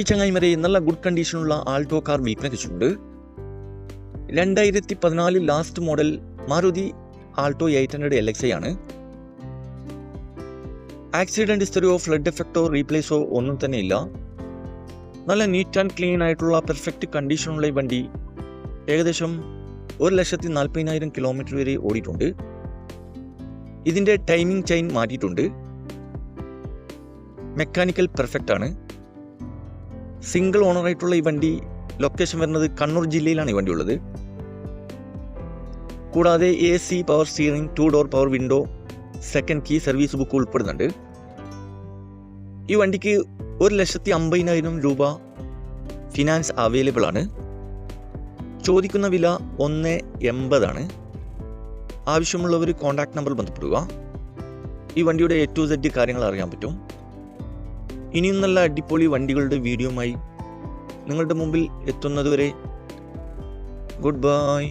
ചങ്ങായിമാരെ, നല്ല ഗുഡ് കണ്ടീഷനുള്ള ആൾട്ടോ കാർ വിൽപ്പനയ്ക്കുണ്ട്. 2014 last model Maruti Alto 800 LXi ആണ്. ആക്സിഡന്റ് ഹിസ്റ്ററിയോ ഫ്ലഡ് എഫക്റ്റോ റീപ്ലേസോ ഒന്നും തന്നെ ഇല്ല. നല്ല നീറ്റ് ആൻഡ് ക്ലീൻ ആയിട്ടുള്ള പെർഫെക്റ്റ് കണ്ടീഷനുള്ള ഈ വണ്ടി ഏകദേശം 1,40,000 കിലോമീറ്റർ വരെ ഓടിയിട്ടുണ്ട്. ഇതിൻ്റെ ടൈമിംഗ് ചെയിൻ മാറ്റിയിട്ടുണ്ട്. മെക്കാനിക്കൽ പെർഫെക്റ്റ് ആണ്. സിംഗിൾ ഓണറായിട്ടുള്ള ഈ വണ്ടി ലൊക്കേഷൻ വരുന്നത് കണ്ണൂർ ജില്ലയിലാണ് ഈ വണ്ടി ഉള്ളത്. കൂടാതെ AC power steering, 2 door power window, second key, service book ഉൾപ്പെടുന്നുണ്ട്. ഈ വണ്ടിക്ക് 1,50,000 രൂപ ഫിനാൻസ് അവൈലബിൾ ആണ്. ചോദിക്കുന്ന വില 1,80,000 ആണ്. ആവശ്യമുള്ളവർ കോൺടാക്ട് നമ്പർ ബന്ധപ്പെടുക. ഈ വണ്ടിയുടെ A to Z കാര്യങ്ങൾ അറിയാൻ പറ്റും. ഇനിയും നല്ല അടിപൊളി വണ്ടികളുടെ വീഡിയോയുമായി നിങ്ങളുടെ മുമ്പിൽ എത്തുന്നതുവരെ ഗുഡ് ബൈ.